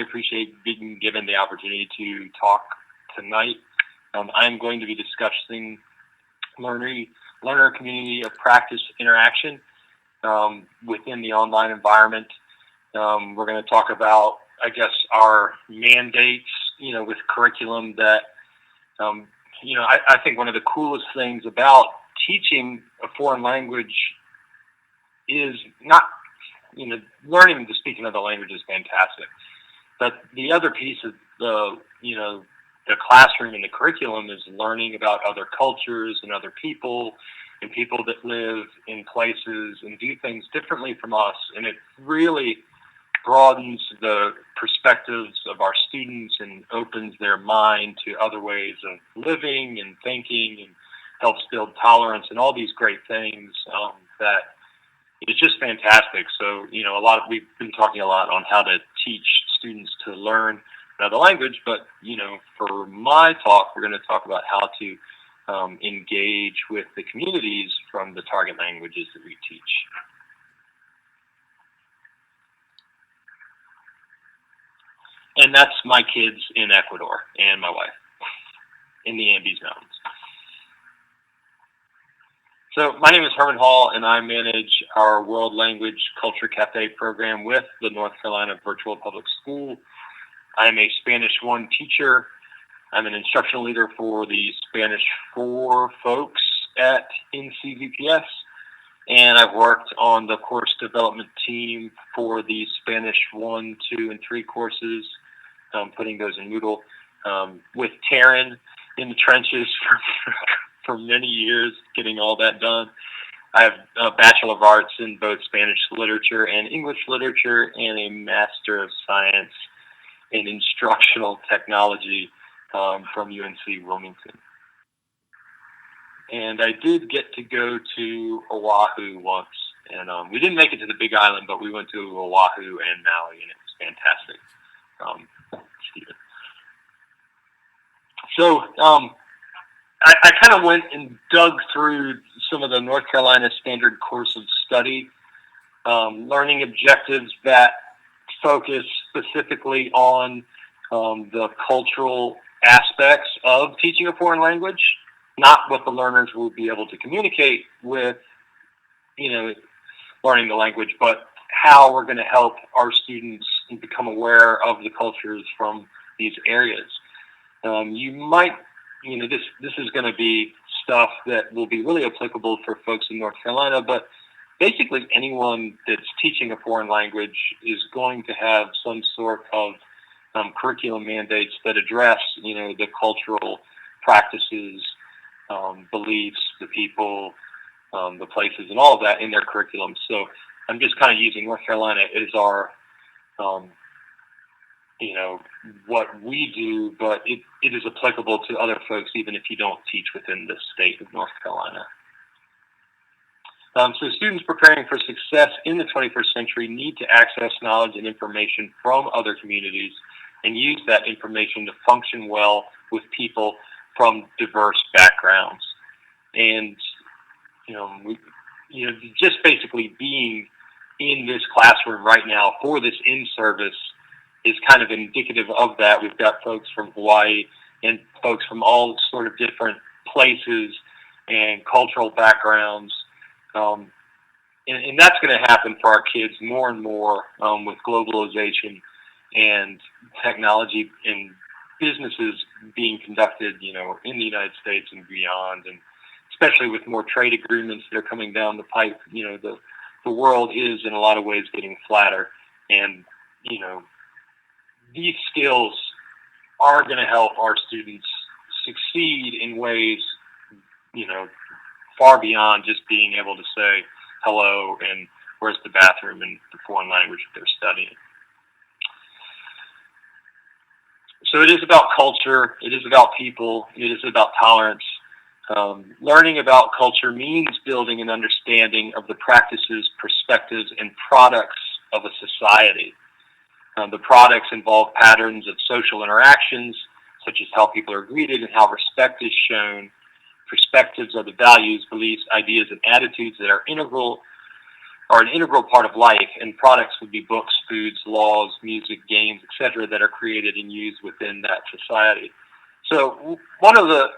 appreciate being given the opportunity to talk tonight. I'm going to be discussing learner community of practice interaction within the online environment. We're going to talk about, I guess, our mandates, with curriculum that, I think one of the coolest things about teaching a foreign language is not, learning to speak another language is fantastic. But the other piece of the classroom and the curriculum is learning about other cultures and other people and people that live in places and do things differently from us. And it really broadens the perspectives of our students and opens their mind to other ways of living and thinking, and helps build tolerance and all these great things that is just fantastic. So, we've been talking a lot on how to teach students to learn another language, but, for my talk, we're going to talk about how to engage with the communities from the target languages that we teach. And that's my kids in Ecuador and my wife in the Andes Mountains. So my name is Herman Hall, and I manage our World Language Culture Cafe program with the North Carolina Virtual Public School. I am a Spanish 1 teacher. I'm an instructional leader for the Spanish 4 folks at NCVPS, and I've worked on the course development team for the Spanish 1, 2, and 3 courses, putting those in Moodle, with Taryn in the trenches for many years, getting all that done. I have a Bachelor of Arts in both Spanish literature and English literature, and a Master of Science in Instructional Technology from UNC Wilmington. And I did get to go to Oahu once, and we didn't make it to the Big Island, but we went to Oahu and Maui, and it was fantastic. Stephen. So I kind of went and dug through some of the North Carolina Standard Course of Study learning objectives that focus specifically on the cultural aspects of teaching a foreign language, not what the learners will be able to communicate with, learning the language, but how we're going to help our students become aware of the cultures from these areas. You might, this is going to be stuff that will be really applicable for folks in North Carolina, but basically anyone that's teaching a foreign language is going to have some sort of curriculum mandates that address, the cultural practices, beliefs, the people, the places, and all of that in their curriculum. So I'm just kind of using North Carolina as our, what we do, but it is applicable to other folks, even if you don't teach within the state of North Carolina. So students preparing for success in the 21st century need to access knowledge and information from other communities and use that information to function well with people from diverse backgrounds. And, just basically being in this classroom right now for this in-service is kind of indicative of that. We've got folks from Hawaii and folks from all sort of different places and cultural backgrounds. And that's going to happen for our kids more and more with globalization and technology and businesses being conducted, in the United States and beyond, and especially with more trade agreements that are coming down the pipe. The world is in a lot of ways getting flatter, and these skills are going to help our students succeed in ways, far beyond just being able to say hello and where's the bathroom in the foreign language that they're studying. So it is about culture, it is about people, it is about tolerance. Learning about culture means building an understanding of the practices, perspectives, and products of a society. The products involve patterns of social interactions, such as how people are greeted and how respect is shown. Perspectives are the values, beliefs, ideas, and attitudes that are integral are an integral part of life, and products would be books, foods, laws, music, games, etc., that are created and used within that society. So one of the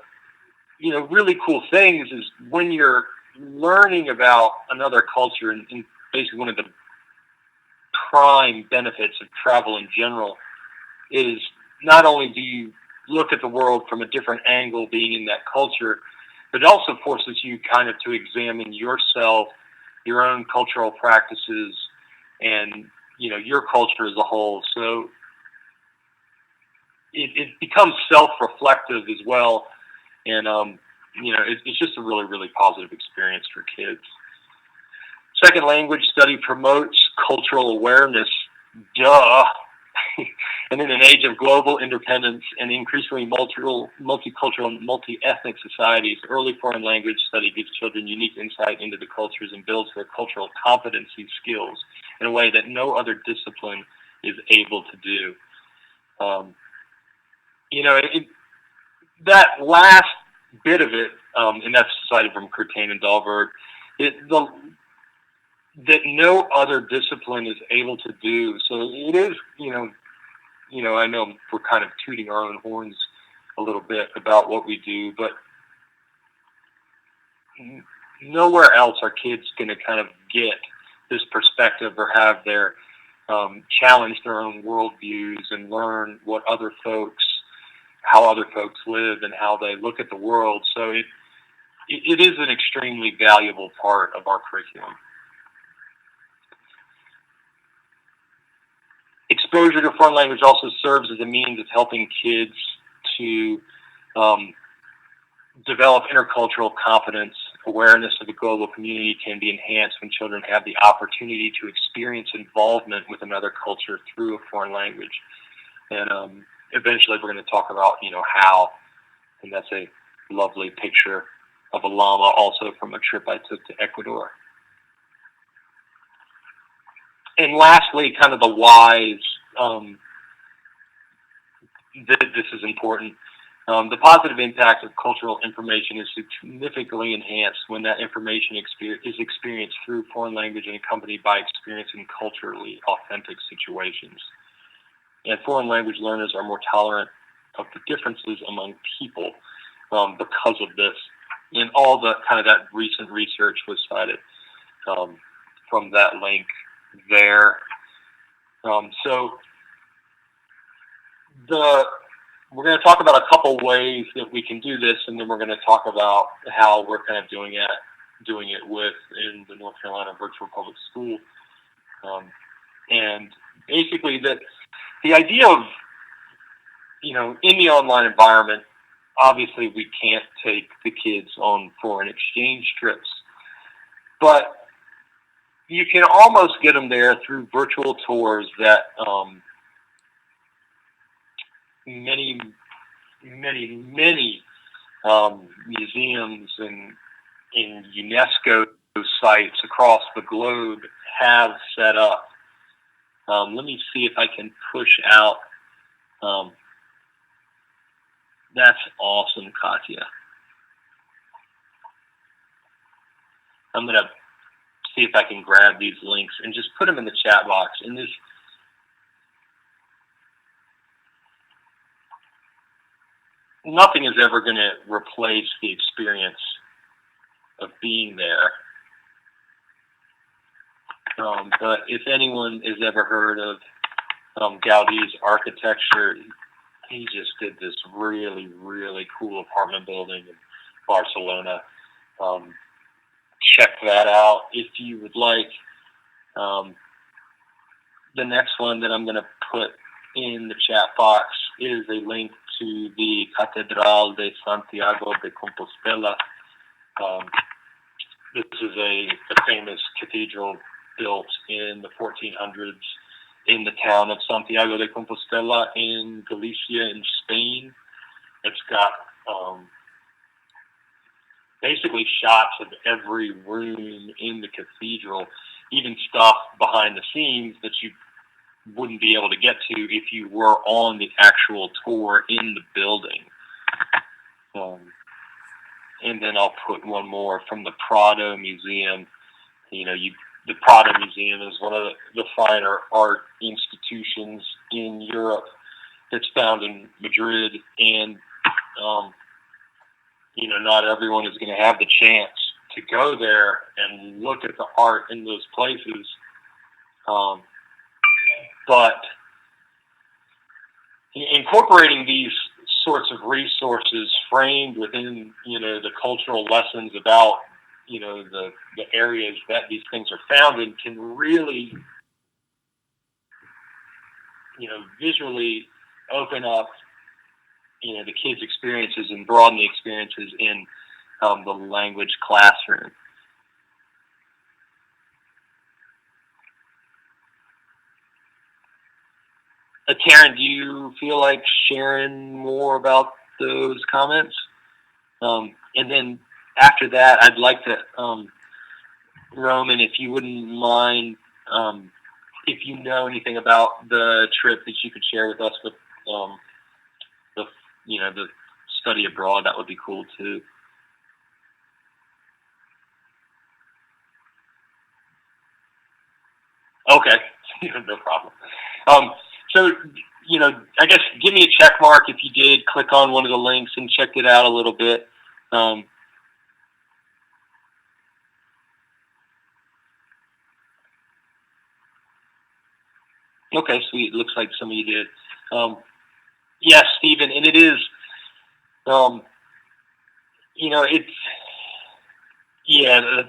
really cool things is when you're learning about another culture, and basically one of the prime benefits of travel in general is not only do you look at the world from a different angle being in that culture, but it also forces you kind of to examine yourself, your own cultural practices, and your culture as a whole. So it becomes self-reflective as well, and it's just a really, really positive experience for kids. Second language study promotes cultural awareness. Duh. And in an age of global independence and increasingly multicultural and multi-ethnic societies, early foreign language study gives children unique insight into the cultures and builds their cultural competency skills in a way that no other discipline is able to do. That last bit of it, and that's cited from Curtain and Dahlberg, that no other discipline is able to do. So it is, I know we're kind of tooting our own horns a little bit about what we do, but nowhere else are kids going to kind of get this perspective or have their challenge their own worldviews and learn how other folks live and how they look at the world. So it is an extremely valuable part of our curriculum. Exposure to foreign language also serves as a means of helping kids to develop intercultural competence. Awareness of the global community can be enhanced when children have the opportunity to experience involvement with another culture through a foreign language. And eventually we're going to talk about, how, and that's a lovely picture of a llama also from a trip I took to Ecuador. And lastly, kind of the whys, this is important. The positive impact of cultural information is significantly enhanced when that information is experienced through foreign language and accompanied by experiencing culturally authentic situations. And foreign language learners are more tolerant of the differences among people because of this. And all the kind of that recent research was cited from that link there. So we're going to talk about a couple ways that we can do this, and then we're going to talk about how we're kind of doing it in the North Carolina Virtual Public School. And basically the idea of, in the online environment, obviously we can't take the kids on foreign exchange trips, but you can almost get them there through virtual tours that many museums and UNESCO sites across the globe have set up. Let me see if I can push out. That's awesome, Katya. I'm going to see if I can grab these links and just put them in the chat box. And nothing is ever going to replace the experience of being there. But if anyone has ever heard of Gaudi's architecture, he just did this really, really cool apartment building in Barcelona. Check that out if you would like. The next one that I'm going to put in the chat box is a link to the Catedral de Santiago de Compostela. This is a famous cathedral built in the 1400s in the town of Santiago de Compostela in Galicia in Spain. It's got basically shots of every room in the cathedral, even stuff behind the scenes that you wouldn't be able to get to if you were on the actual tour in the building. And then I'll put one more from the Prado Museum. the Prada Museum is one of the finer art institutions in Europe that's found in Madrid, and not everyone is going to have the chance to go there and look at the art in those places. But incorporating these sorts of resources framed within, the cultural lessons about, the areas that these things are found in can really, visually open up, the kids' experiences and broaden the experiences in the language classroom. Karen, do you feel like sharing more about those comments? And then after that, I'd like to, Roman, if you wouldn't mind, if you know anything about the trip that you could share with us with the study abroad, that would be cool too. Okay, no problem. So, I guess give me a check mark if you did click on one of the links and checked it out a little bit. Okay, sweet. It looks like some of you did. Yes, Stephen, and it is, the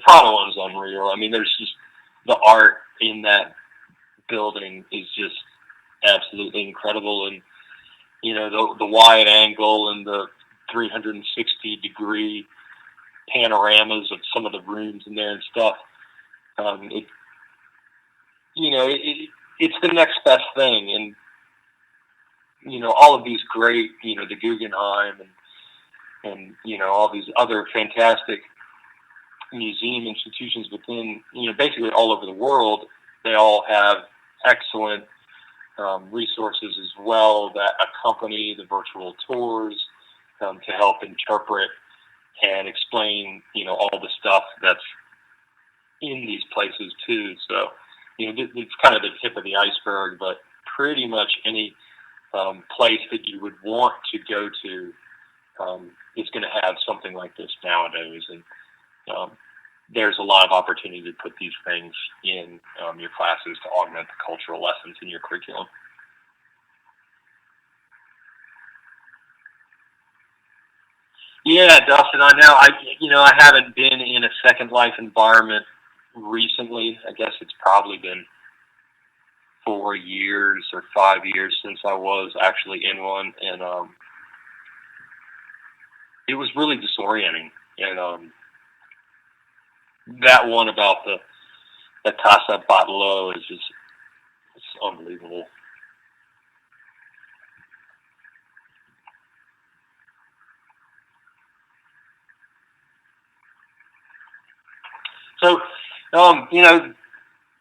Prada one's unreal. I mean, there's just the art in that building is just absolutely incredible, and the wide angle and the 360-degree panoramas of some of the rooms in there and stuff. It's the next best thing, and all of these great, the Guggenheim and all these other fantastic museum institutions within, basically all over the world. They all have excellent resources as well that accompany the virtual tours to help interpret and explain, all the stuff that's in these places too. So, it's kind of the tip of the iceberg, but pretty much any place that you would want to go to is going to have something like this nowadays. And there's a lot of opportunity to put these things in your classes to augment the cultural lessons in your curriculum. Yeah, Dustin, I know. I haven't been in a Second Life environment recently. I guess it's probably been 4 years or 5 years since I was actually in one, and it was really disorienting. And that one about the Casa Batlló is just, it's unbelievable. So,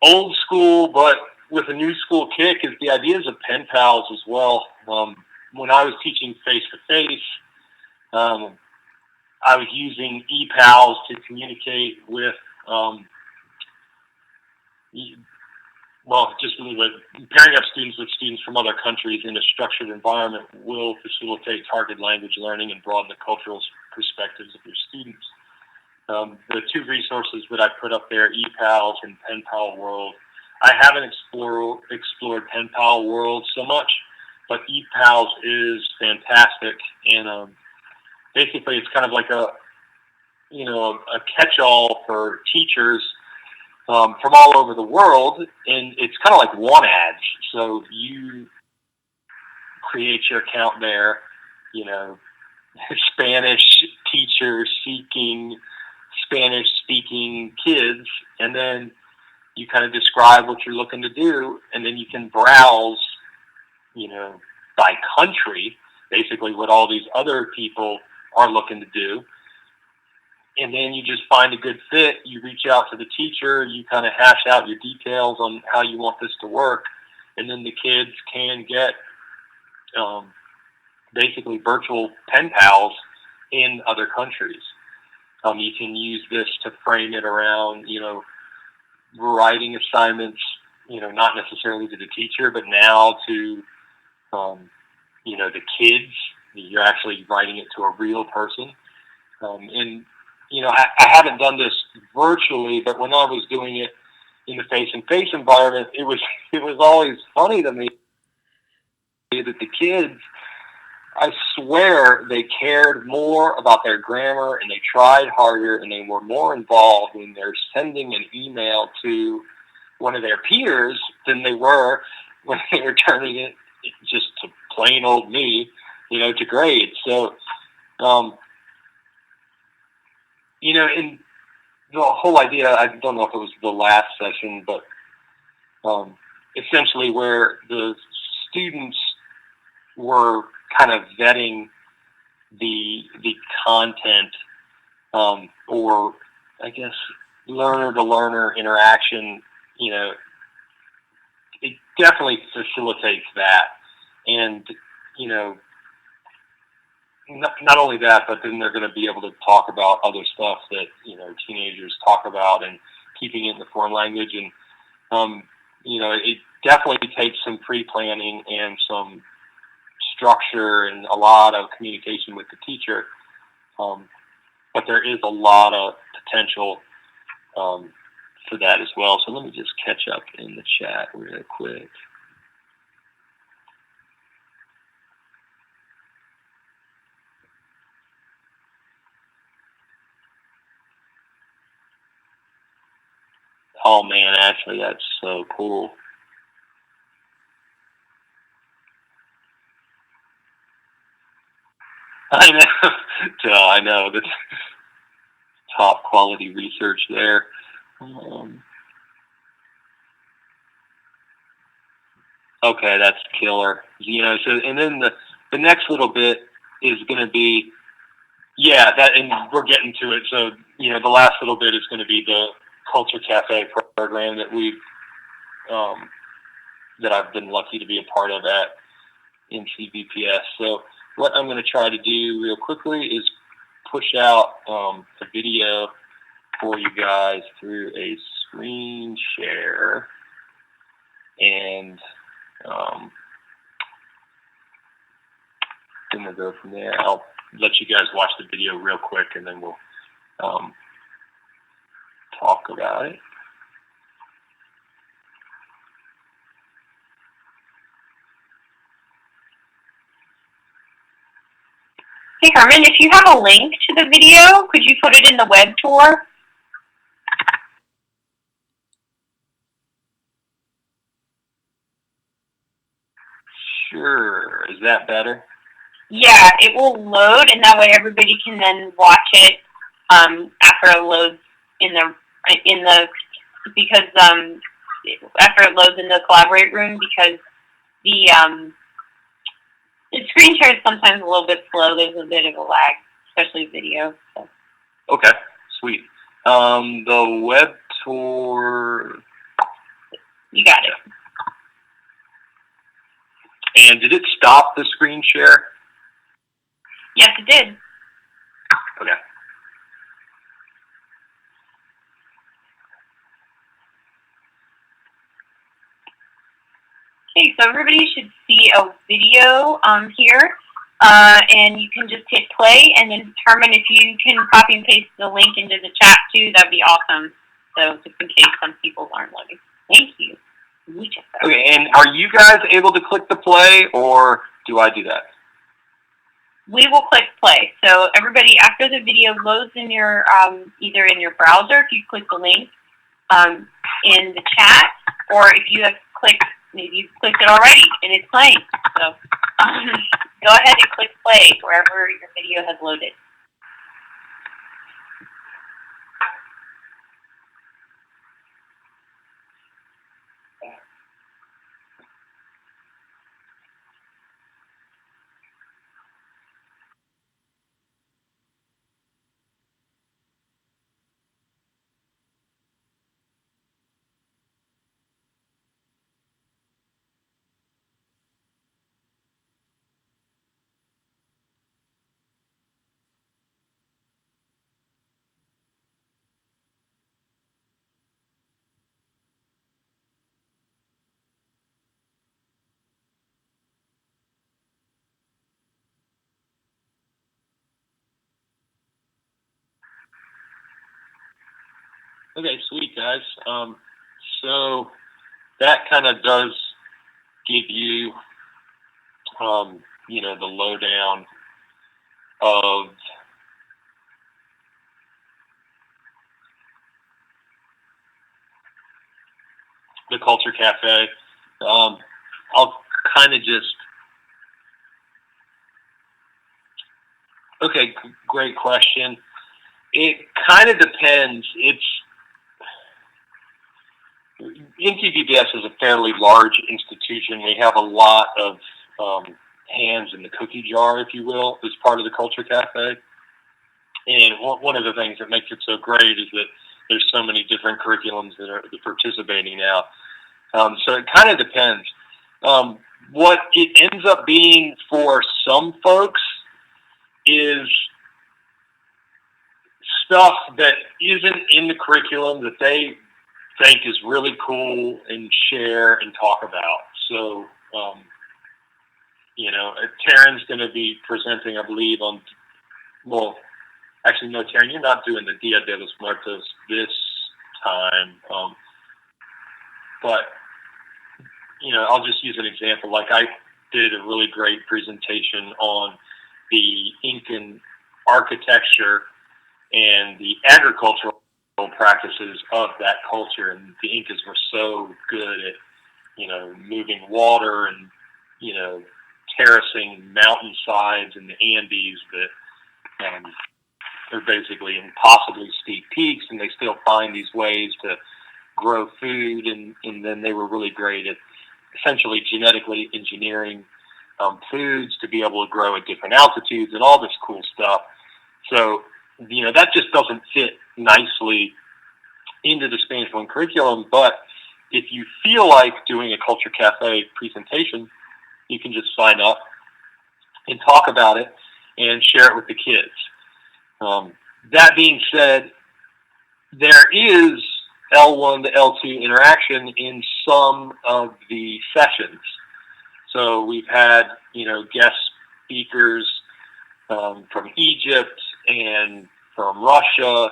old school, but with a new school kick is the ideas of pen pals as well. When I was teaching face-to-face, I was using e-pals to communicate with, just really pairing up students with students from other countries in a structured environment will facilitate targeted language learning and broaden the cultural perspectives of your students. The two resources that I put up there, ePals and Pen Pal World. I haven't explored Pen Pal World so much, but ePals is fantastic, and basically it's kind of like a catch-all for teachers from all over the world, and it's kind of like one ad. So you create your account there, Spanish teacher seeking Spanish-speaking kids, and then you kind of describe what you're looking to do, and then you can browse, by country, basically what all these other people are looking to do. And then you just find a good fit. You reach out to the teacher, you kind of hash out your details on how you want this to work, and then the kids can get basically virtual pen pals in other countries. You can use this to frame it around, writing assignments, not necessarily to the teacher, but now to, the kids. You're actually writing it to a real person. And, I haven't done this virtually, but when I was doing it in the face-to-face environment, it was always funny to me that the kids, I swear, they cared more about their grammar and they tried harder and they were more involved when they're sending an email to one of their peers than they were when they were turning it just to plain old me, to grade. So, and the whole idea, I don't know if it was the last session, but essentially where the students were kind of vetting the content, or I guess learner to learner interaction, it definitely facilitates that. And, not only that, but then they're going to be able to talk about other stuff that, teenagers talk about and keeping it in the foreign language. And, it definitely takes some pre-planning and some structure and a lot of communication with the teacher. But there is a lot of potential for that as well. So let me just catch up in the chat real quick. Oh man, actually that's so cool. I know. So I know that's top quality research there. Okay, that's killer. So and then the next little bit is going to be, and we're getting to it. So the last little bit is going to be the Culture Cafe program that that I've been lucky to be a part of at NCBPS. So what I'm going to try to do real quickly is push out a video for you guys through a screen share, and then we'll go from there. I'll let you guys watch the video real quick, and then we'll talk about it. Hey, Herman, if you have a link to the video, could you put it in the web tour? Sure. Is that better? Yeah, it will load, and that way everybody can then watch it after it loads because after it loads in the Collaborate room, because the screen share is sometimes a little bit slow. There's a bit of a lag, especially video. So. Okay, sweet. The web tour. You got it. And did it stop the screen share? Yes, it did. Okay. Okay, so everybody should see a video here, and you can just hit play, and then Herman, if you can copy and paste the link into the chat too, that'd be awesome. So just in case some people aren't loading. Thank you. Okay, and are you guys able to click the play, or do I do that? We will click play. So everybody, after the video loads in your either in your browser, if you click the link in the chat, or if you have clicked, maybe you've clicked it already and it's playing. So go ahead and click play wherever your video has loaded. Okay, sweet guys. So that kind of does give you, the lowdown of the Culture Cafe. I'll kind of just, okay, great question. It kind of depends. NCVPS is a fairly large institution. We have a lot of hands in the cookie jar, if you will, as part of the Culture Cafe. And one of the things that makes it so great is that there's so many different curriculums that are participating now. So it kind of depends. What it ends up being for some folks is stuff that isn't in the curriculum that they think is really cool and share and talk about. So, Taryn's going to be presenting, I believe, actually, no, Taryn, you're not doing the Dia de los Muertos this time. But, I'll just use an example. Like I did a really great presentation on the Incan architecture and the agricultural practices of that culture. And the Incas were so good at, moving water and, terracing mountainsides in the Andes that they're basically impossibly steep peaks, and they still find these ways to grow food. And then they were really great at essentially genetically engineering foods to be able to grow at different altitudes and all this cool stuff. So, that just doesn't fit nicely into the Spanish 1 curriculum. But if you feel like doing a Culture Cafe presentation, you can just sign up and talk about it and share it with the kids. That being said, there is L1 to L2 interaction in some of the sessions. So we've had, guest speakers from Egypt and from Russia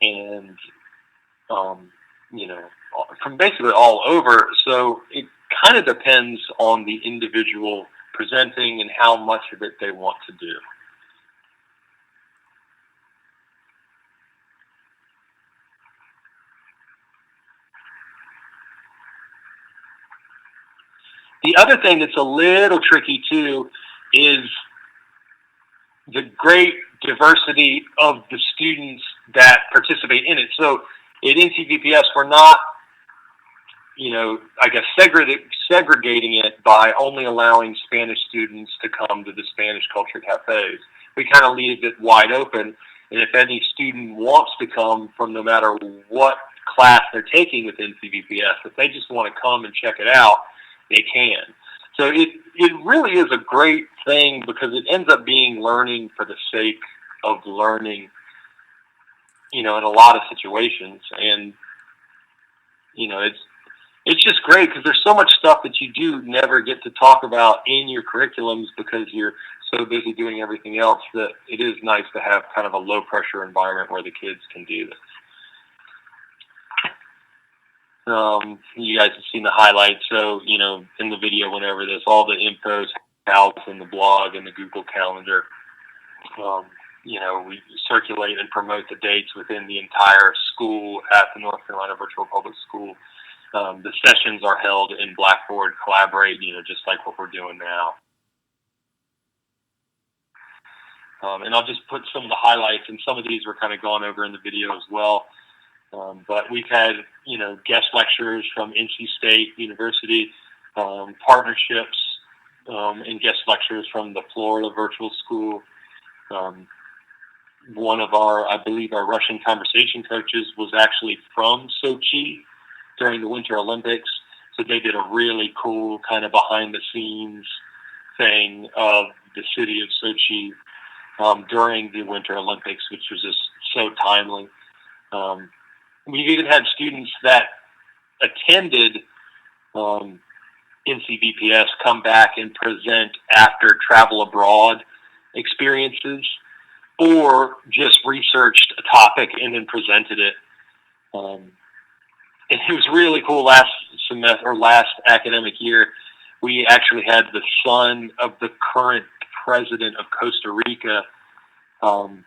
and, from basically all over. So it kind of depends on the individual presenting and how much of it they want to do. The other thing that's a little tricky too is the great diversity of the students that participate in it. So at NCVPS, we're not, segregating it by only allowing Spanish students to come to the Spanish Culture Cafes. We kind of leave it wide open. And if any student wants to come from no matter what class they're taking with NCVPS, if they just want to come and check it out, they can. So it really is a great thing because it ends up being learning for the sake of learning, in a lot of situations. And, it's just great because there's so much stuff that you do never get to talk about in your curriculums because you're so busy doing everything else that it is nice to have kind of a low pressure environment where the kids can do this. You guys have seen the highlights. So, in the video, whenever this, all the info is out in the blog and the Google Calendar. We circulate and promote the dates within the entire school at the North Carolina Virtual Public School. The sessions are held in Blackboard Collaborate, just like what we're doing now. And I'll just put some of the highlights, and some of these were kind of gone over in the video as well. But we've had, guest lecturers from NC State University, partnerships, and guest lecturers from the Florida Virtual School. One of I believe our Russian conversation coaches was actually from Sochi during the Winter Olympics. So they did a really cool kind of behind the scenes thing of the city of Sochi during the Winter Olympics, which was just so timely. We've even had students that attended NCVPS come back and present after travel abroad experiences, or just researched a topic and then presented it And it was really cool last semester or last academic year. We actually had the son of the current president of Costa Rica come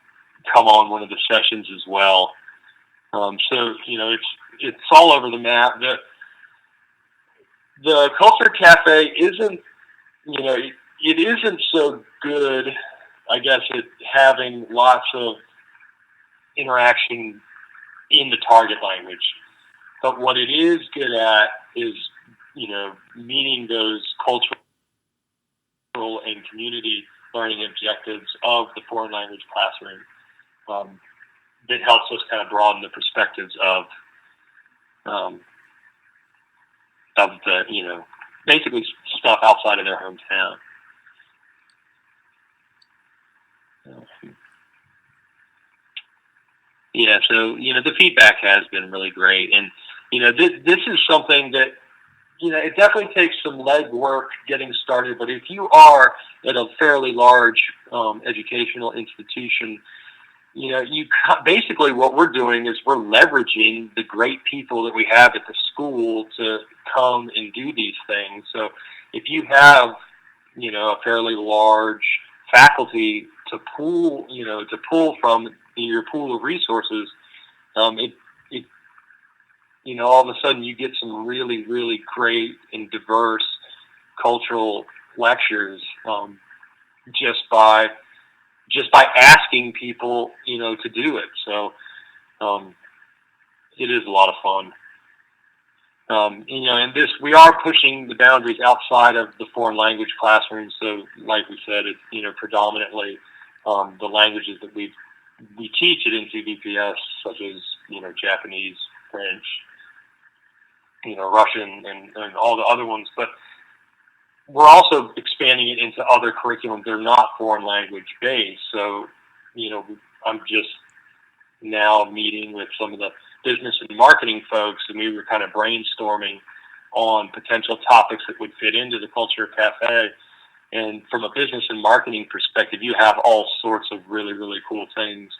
on one of the sessions as well. So it's all over the map. The Culture Cafe isn't it isn't so good, I guess, at having lots of interaction in the target language. But what it is good at is, meeting those cultural and community learning objectives of the foreign language classroom. That helps us kind of broaden the perspectives of the, basically stuff outside of their hometown. Yeah, so, the feedback has been really great. And, this is something that, it definitely takes some legwork getting started. But if you are at a fairly large educational institution, basically what we're doing is we're leveraging the great people that we have at the school to come and do these things. So if you have, a fairly large faculty to pull from your pool of resources, all of a sudden you get some really, really great and diverse cultural lectures just by asking people, to do it. So it is a lot of fun. And we are pushing the boundaries outside of the foreign language classroom. So like we said, it's, predominantly the languages that we teach at NCVPS, such as, Japanese, French, Russian, and all the other ones. But we're also expanding it into other curriculums that are not foreign language based. So, I'm just now meeting with some of the business and marketing folks, and we were kind of brainstorming on potential topics that would fit into the Culture Cafe. And from a business and marketing perspective, you have all sorts of really, really cool things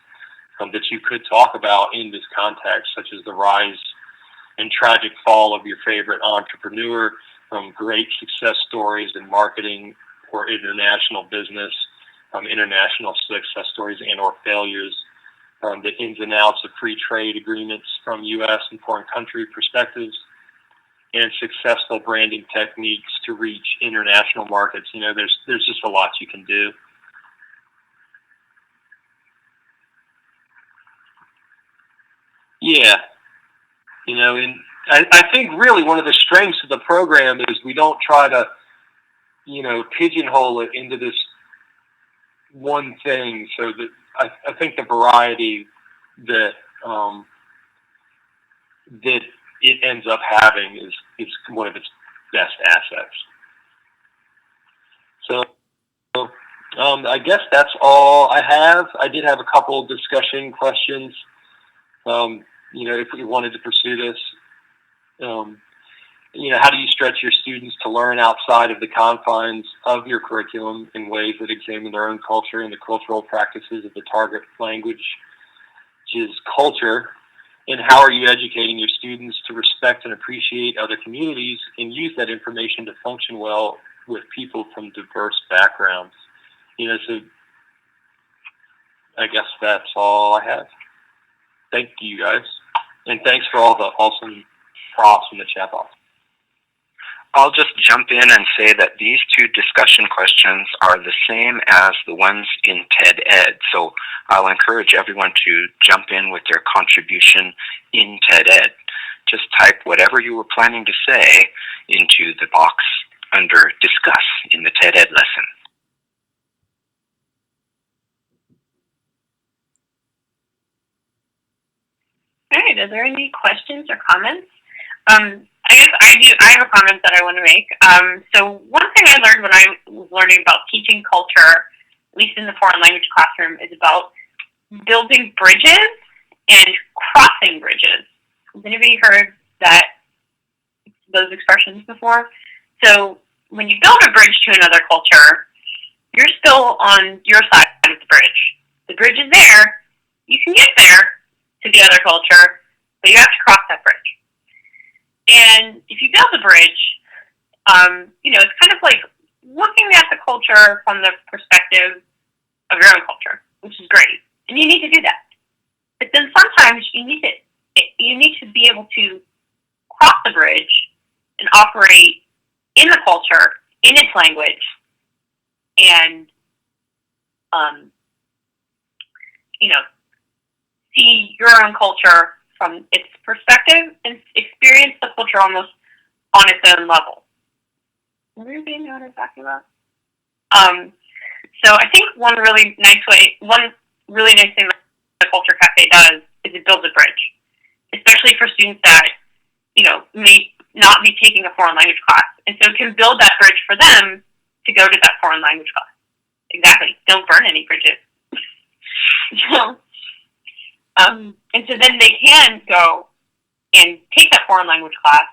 that you could talk about in this context, such as the rise and tragic fall of your favorite entrepreneur, from great success stories in marketing or international business, international success stories and or failures, the ins and outs of free trade agreements from U.S. and foreign country perspectives, and successful branding techniques to reach international markets. There's just a lot you can do. Yeah. And I think really one of the strengths of the program is we don't try to, pigeonhole it into this one thing. So that I think the variety that that it ends up having is one of its best assets. So I guess that's all I have. I did have a couple of discussion questions. If we wanted to pursue this, how do you stretch your students to learn outside of the confines of your curriculum in ways that examine their own culture and the cultural practices of the target language, which is culture? And how are you educating your students to respect and appreciate other communities and use that information to function well with people from diverse backgrounds? So I guess that's all I have. Thank you, guys. And thanks for all the awesome props in the chat box. I'll just jump in and say that these two discussion questions are the same as the ones in TED Ed. So I'll encourage everyone to jump in with their contribution in TED Ed. Just type whatever you were planning to say into the box under Discuss in the TED Ed lesson. All right, are there any questions or comments? I guess I have a comment that I want to make. So one thing I learned when I was learning about teaching culture, at least in the foreign language classroom, is about building bridges and crossing bridges. Has anybody heard those expressions before? So when you build a bridge to another culture, you're still on your side of the bridge. The bridge is there. You can get there to the other culture, but you have to cross that bridge. And if you build a bridge, it's kind of like looking at the culture from the perspective of your own culture, which is great. And you need to do that. But then sometimes you need to be able to cross the bridge and operate in the culture, in its language, and see your own culture from its perspective and experience the culture almost on its own level. Does everybody know what I'm talking about? So I think one really nice thing that the Culture Cafe does is it builds a bridge, especially for students that, may not be taking a foreign language class. And so it can build that bridge for them to go to that foreign language class. Exactly. Don't burn any bridges. And so then they can go and take that foreign language class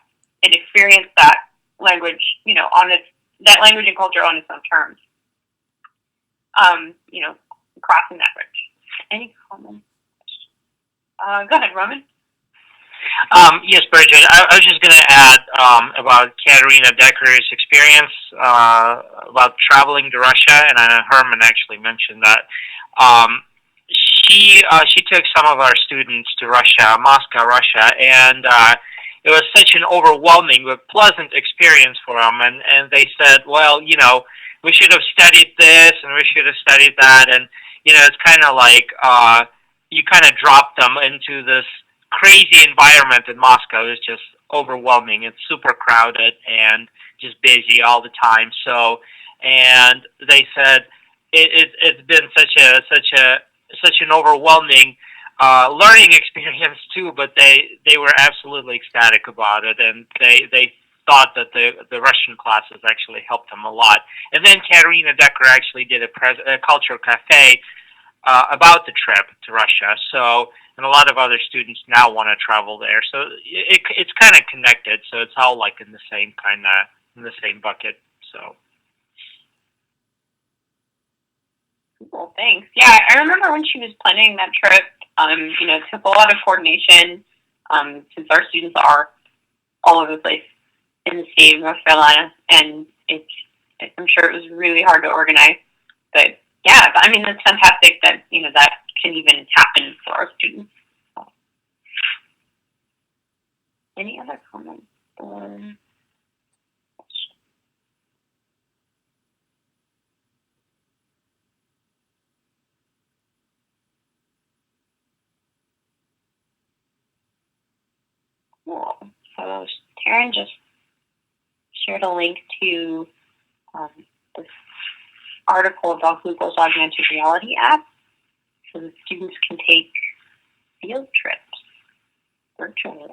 and experience that language, that language and culture on its own terms. Crossing that bridge. Any comments? Go ahead, Roman. Yes, Bridget. I was just going to add about Katerina Decker's experience about traveling to Russia, and I know Herman actually mentioned that. She took some of our students to Russia, Moscow, Russia, and it was such an overwhelming but pleasant experience for them. And they said, well, we should have studied this and we should have studied that, and it's kind of like you kind of drop them into this crazy environment in Moscow. It's just overwhelming. It's super crowded and just busy all the time. So, and they said it's been such an overwhelming learning experience too. But they were absolutely ecstatic about it, and they thought that the Russian classes actually helped them a lot. And then Katerina Decker actually did a cultural cafe about the trip to Russia. So, and a lot of other students now want to travel there. So it's kind of connected. So it's all like in the same bucket. So. Cool, thanks. Yeah, I remember when she was planning that trip. It took a lot of coordination since our students are all over the place in the state of North Carolina, and I'm sure it was really hard to organize. But yeah, it's fantastic that that can even happen for our students. So. Any other comments? Cool. So Taryn just shared a link to this article about Google's augmented reality app, so the students can take field trips virtually.